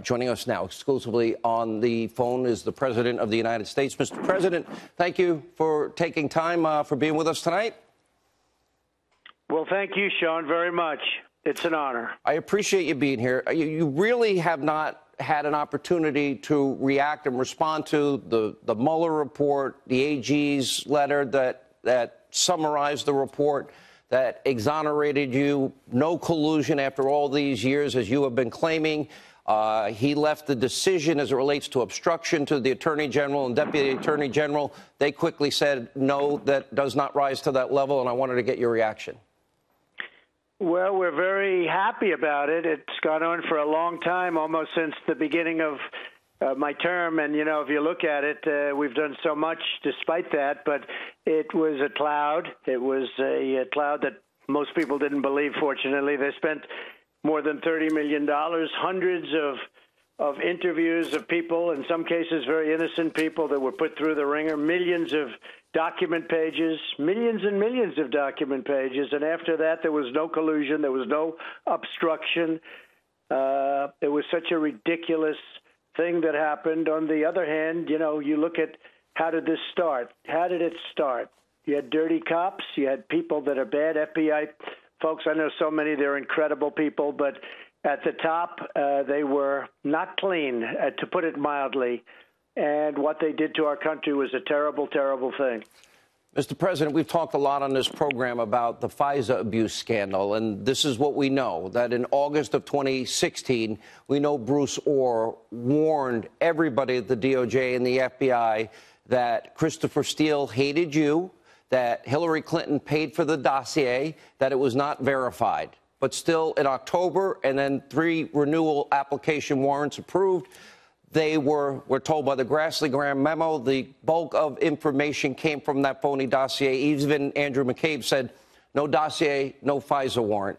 Joining us now exclusively on the phone is the President of the United States. Mr. President, thank you for taking time for being with us tonight. Well, thank you, Sean, very much. It's an honor. I appreciate you being here. You really have not had an opportunity to react and respond to the Mueller report, the AG's letter that summarized the report, that exonerated you, no collusion after all these years, as you have been claiming. He left the decision as it relates to obstruction to the Attorney General and Deputy Attorney General. They quickly said, no, that does not rise to that level, and I wanted to get your reaction. Well, we're very happy about it. It's gone on for a long time, almost since the beginning of my term. And, you know, if you look at it, we've done so much despite that. But it was a cloud. It was a cloud that most people didn't believe, fortunately. They spent more than $30 million, hundreds of interviews of people, in some cases very innocent people that were put through the ringer, millions of document pages, millions and millions of document pages. And after that, there was no collusion. There was no obstruction. It was such a ridiculous thing that happened. On the other hand, you know, you look at how did this start? How did it start? You had dirty cops. You had people that are bad. FBI folks, I know so many, they're incredible people, but at the top, they were not clean, to put it mildly. And what they did to our country was a terrible, terrible thing. Mr. President, we've talked a lot on this program about the FISA abuse scandal, and this is what we know, that in August of 2016, we know Bruce Ohr warned everybody at the DOJ and the FBI that Christopher Steele hated you, that Hillary Clinton paid for the dossier, that it was not verified. But still, in October, and then 3 renewal application warrants approved, they were told by the Grassley-Graham memo, the bulk of information came from that phony dossier. Even Andrew McCabe said, no dossier, no FISA warrant.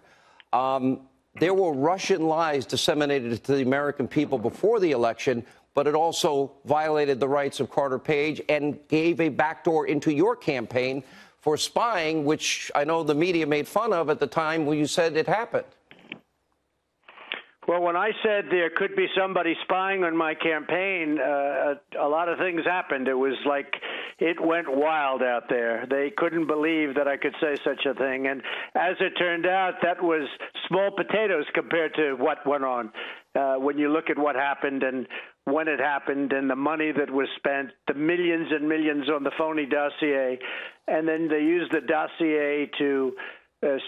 There were Russian lies disseminated to the American people before the election, but it also violated the rights of Carter Page and gave a backdoor into your campaign for spying, which I know the media made fun of at the time when you said it happened. Well, when I said there could be somebody spying on my campaign, a lot of things happened. It was like it went wild out there. They couldn't believe that I could say such a thing. And as it turned out, that was small potatoes compared to what went on. When you look at what happened and when it happened and the money that was spent, the millions and millions on the phony dossier, and then they used the dossier to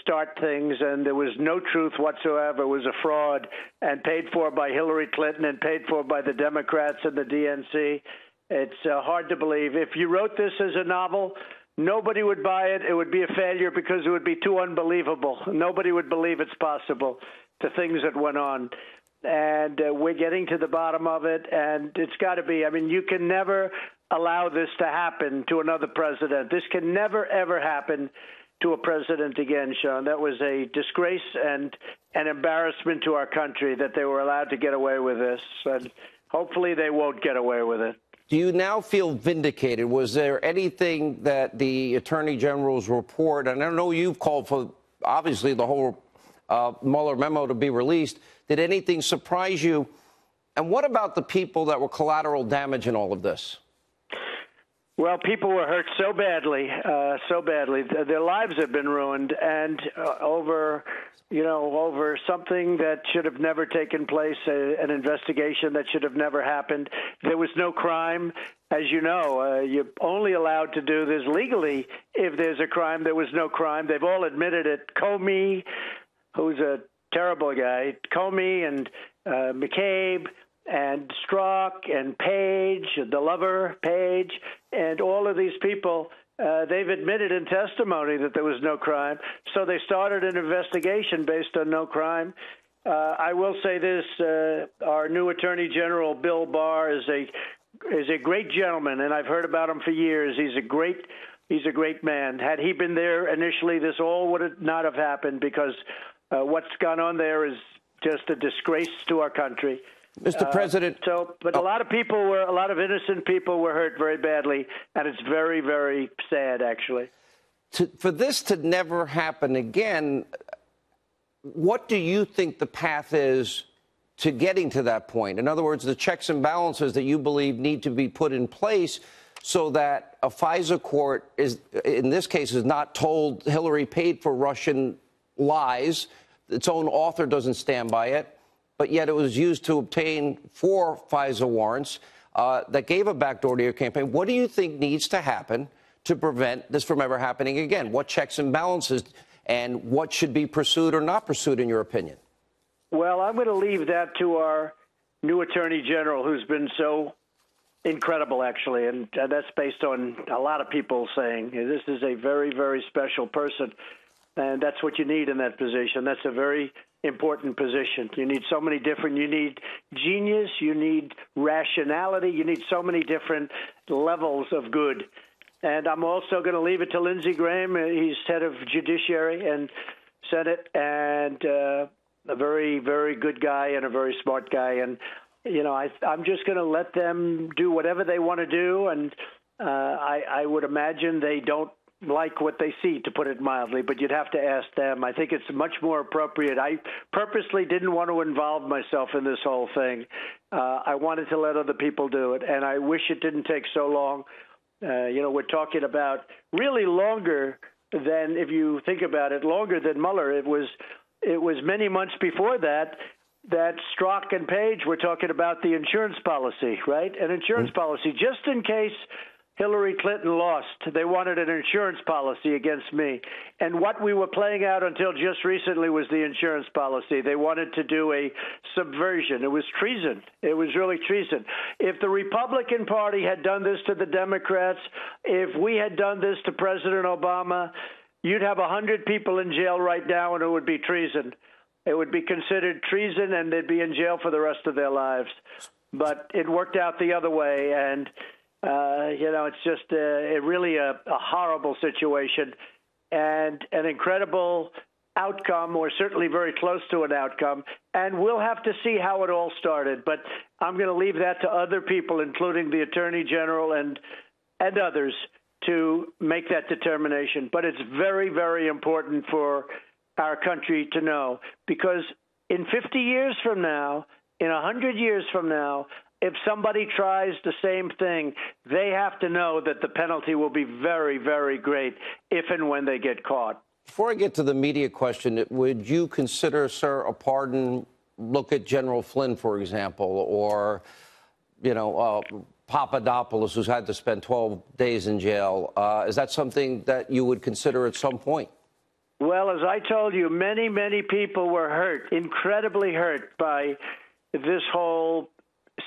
start things, and there was no truth whatsoever. It was a fraud and paid for by Hillary Clinton and paid for by the Democrats and the DNC. It's hard to believe. If you wrote this as a novel, nobody would buy it. It would be a failure because it would be too unbelievable. Nobody would believe it's possible, the things that went on. And we're getting to the bottom of it, and it's got to be. I mean, you can never allow this to happen to another president. This can never, ever happen to a president again, Sean. That was a disgrace and an embarrassment to our country that they were allowed to get away with this. And hopefully they won't get away with it. Do you now feel vindicated? Was there anything that the Attorney General's report, and I know you've called for, obviously, the whole Mueller memo to be released. Did anything surprise you? And what about the people that were collateral damage in all of this? Well, people were hurt so badly, so badly. Their lives have been ruined, and over something that should have never taken place, an investigation that should have never happened. There was no crime. As you know, you're only allowed to do this legally if there's a crime. There was no crime. They've all admitted it. Comey, who's a terrible guy, Comey and McCabe, and Strzok and Page, the lover, Page, and all of these people, they've admitted in testimony that there was no crime. So they started an investigation based on no crime. I will say this, our new Attorney General, Bill Barr, is a great gentleman, and I've heard about him for years. He's a great man. Had he been there initially, this all would not have happened, because what's gone on there is just a disgrace to our country. Mr. President. But a lot of innocent people were hurt very badly, and it's very, very sad, actually. For this to never happen again, what do you think the path is to getting to that point? In other words, the checks and balances that you believe need to be put in place so that a FISA court is, in this case, is not told Hillary paid for Russian lies. Its own author doesn't stand by it, but yet it was used to obtain 4 FISA warrants that gave a backdoor to your campaign. What do you think needs to happen to prevent this from ever happening again? What checks and balances and what should be pursued or not pursued, in your opinion? Well, I'm going to leave that to our new Attorney General, who's been so incredible, actually, and that's based on a lot of people saying this is a very, very special person, and that's what you need in that position. That's a very important position. You need so many different, you need genius, you need rationality, you need so many different levels of good. And I'm also going to leave it to Lindsey Graham. He's head of Judiciary and Senate, and a very, very good guy and a very smart guy. And, you know, I'm just going to let them do whatever they want to do. And I would imagine they don't like what they see, to put it mildly, but you'd have to ask them. I think it's much more appropriate. I purposely didn't want to involve myself in this whole thing. I wanted to let other people do it, and I wish it didn't take so long. You know, we're talking about really longer than, if you think about it, longer than Mueller. It was many months before that Strzok and Page were talking about the insurance policy, right? An insurance policy, just in case Hillary Clinton lost. They wanted an insurance policy against me. And what we were playing out until just recently was the insurance policy. They wanted to do a subversion. It was treason. It was really treason. If the Republican Party had done this to the Democrats, if we had done this to President Obama, you'd have 100 people in jail right now, and it would be treason. It would be considered treason, and they'd be in jail for the rest of their lives. But it worked out the other way, and you know, it's just really a horrible situation and an incredible outcome, or certainly very close to an outcome. And we'll have to see how it all started. But I'm going to leave that to other people, including the Attorney General and others, to make that determination. But it's very, very important for our country to know, because in 50 years from now, in 100 years from now, if somebody tries the same thing, they have to know that the penalty will be very, very great if and when they get caught. Before I get to the media question, would you consider, sir, a pardon? Look at General Flynn, for example, or, you know, Papadopoulos, who's had to spend 12 days in jail. Is that something that you would consider at some point? Well, as I told you, many, many people were hurt, incredibly hurt by this whole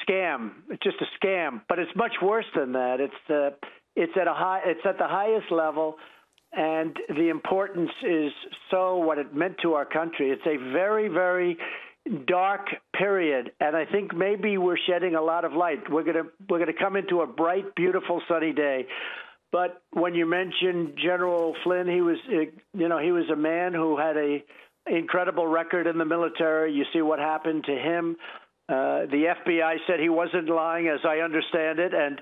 scam. It's just a scam, but it's much worse than that. It's at the highest level, and the importance is so what it meant to our country. It's a very, very dark period, and I think maybe we're shedding a lot of light. We're gonna come into a bright, beautiful, sunny day. But when you mention General Flynn, he was a man who had a incredible record in the military. You see what happened to him. The FBI said he wasn't lying, as I understand it, and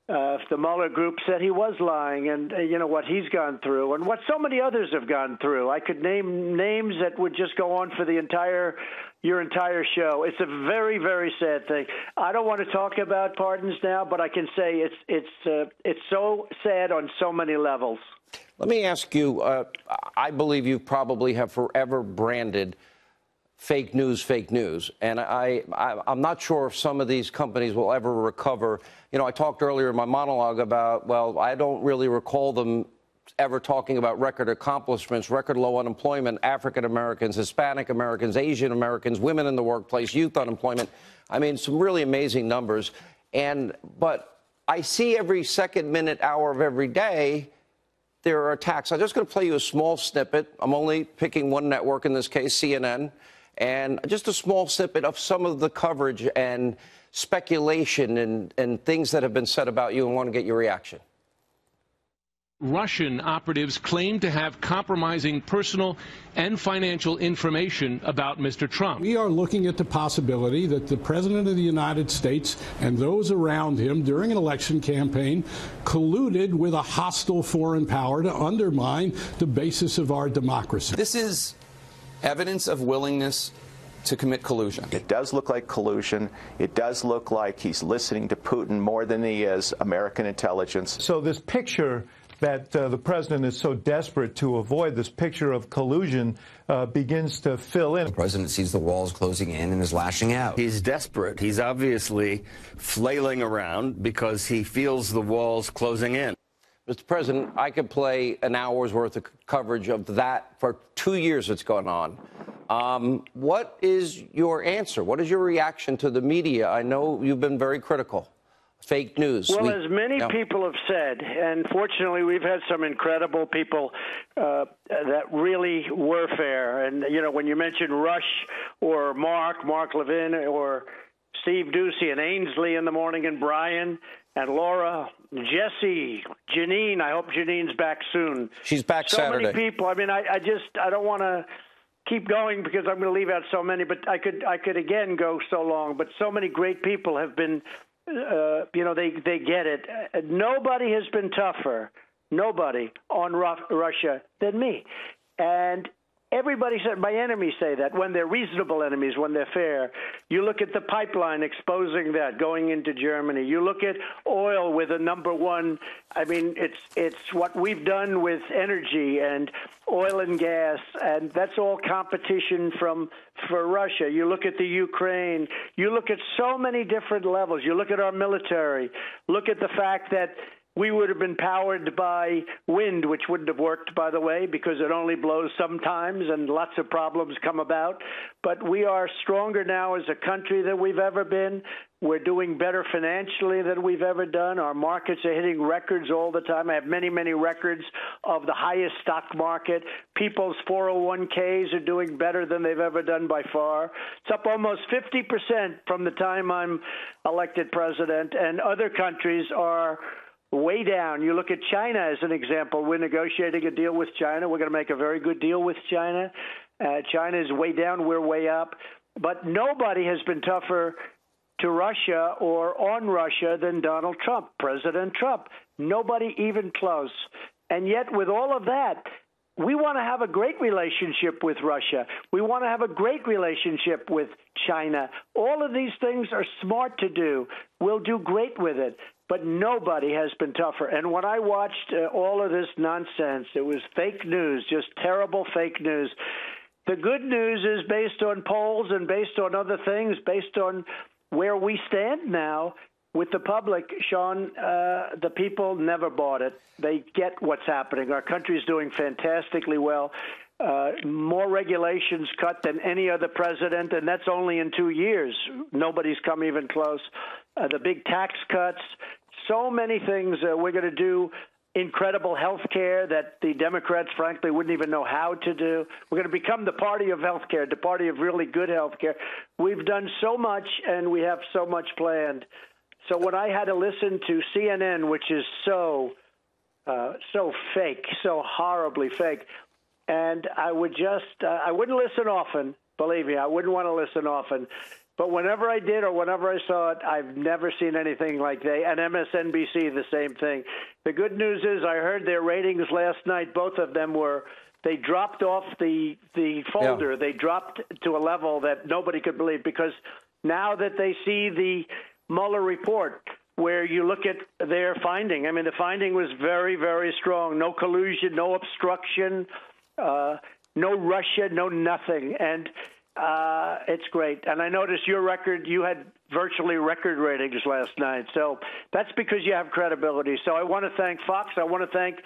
the Mueller group said he was lying, and you know what he's gone through, and what so many others have gone through. I could name names that would just go on for your entire show. It's a very, very sad thing. I don't want to talk about pardons now, but I can say it's so sad on so many levels. Let me ask you. I believe you probably have forever branded fake news, and I'm not sure if some of these companies will ever recover. You know, I talked earlier in my monologue about, well, I don't really recall them ever talking about record accomplishments, record low unemployment, African Americans, Hispanic Americans, Asian Americans, women in the workplace, youth unemployment. I mean, some really amazing numbers. But I see every second, minute, hour of every day there are attacks. I'm just going to play you a small snippet. I'm only picking one network, in this case, CNN. And just a small snippet of some of the coverage and speculation and things that have been said about you, and want to get your reaction. Russian operatives claim to have compromising personal and financial information about Mr. Trump. We are looking at the possibility that the President of the United States and those around him during an election campaign colluded with a hostile foreign power to undermine the basis of our democracy. This is evidence of willingness to commit collusion. It does look like collusion. It does look like he's listening to Putin more than he is American intelligence. So this picture that the president is so desperate to avoid, this picture of collusion, begins to fill in. The president sees the walls closing in and is lashing out. He's desperate. He's obviously flailing around because he feels the walls closing in. Mr. President, I could play an hour's worth of coverage of that for 2 years it's gone on. What is your answer? What is your reaction to the media? I know you've been very critical. Fake news. Well, as many people have said, and fortunately we've had some incredible people that really were fair. And, you know, when you mention Rush or Mark Levin or Steve Doocy and Ainsley in the morning and Brian and Laura, Jesse, Janine, I hope Janine's back soon. She's back Saturday. So many people. I mean, I don't want to keep going because I'm going to leave out so many, but I could again go so long. But so many great people have been, you know, they get it. Nobody has been tougher, nobody on Russia than me. And everybody said, my enemies say that when they're reasonable enemies, when they're fair. You look at the pipeline exposing that going into Germany. You look at oil with a number one. I mean, it's what we've done with energy and oil and gas, and that's all competition for Russia. You look at the Ukraine. You look at so many different levels. You look at our military. Look at the fact that we would have been powered by wind, which wouldn't have worked, by the way, because it only blows sometimes and lots of problems come about. But we are stronger now as a country than we've ever been. We're doing better financially than we've ever done. Our markets are hitting records all the time. I have many, many records of the highest stock market. People's 401ks are doing better than they've ever done by far. It's up almost 50% from the time I'm elected president, and other countries are way down. You look at China as an example. We're negotiating a deal with China. We're going to make a very good deal with China. China is way down. We're way up. But nobody has been tougher to Russia or on Russia than Donald Trump, President Trump. Nobody even close. And yet, with all of that, we want to have a great relationship with Russia. We want to have a great relationship with China. All of these things are smart to do. We'll do great with it. But nobody has been tougher. And when I watched all of this nonsense, it was fake news, just terrible fake news. The good news is based on polls and based on other things, based on where we stand now with the public, Sean, the people never bought it. They get what's happening. Our country's doing fantastically well. More regulations cut than any other president, and that's only in 2 years. Nobody's come even close. The big tax cuts, so many things we're going to do. Incredible health care that the Democrats, frankly, wouldn't even know how to do. We're going to become the party of health care, the party of really good health care. We've done so much, and we have so much planned. So when I had to listen to CNN, which is so fake, so horribly fake, and I would just I wouldn't listen often. Believe me, I wouldn't want to listen often. But whenever I did or whenever I saw it, I've never seen anything like they. And MSNBC, the same thing. The good news is I heard their ratings last night. Both of them they dropped off the folder. Yeah. They dropped to a level that nobody could believe because now that they see the Mueller report, where you look at their finding. I mean, the finding was very, very strong. No collusion, no obstruction, no Russia, no nothing. And it's great. And I noticed your record, you had virtually record ratings last night. So that's because you have credibility. So I want to thank Fox. I want to thank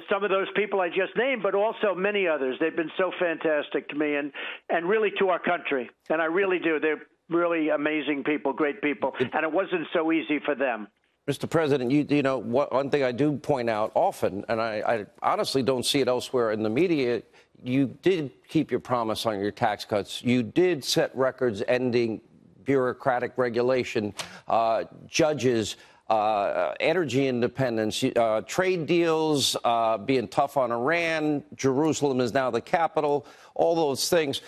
some of those people I just named, but also many others. They've been so fantastic to me and really to our country. And I really do. They're really amazing people, great people. And it wasn't so easy for them. Mr. President, you know, one thing I do point out often, and I honestly don't see it elsewhere in the media, you did keep your promise on your tax cuts. You did set records ending bureaucratic regulation, judges, energy independence, trade deals, being tough on Iran. Jerusalem is now the capital, all those things.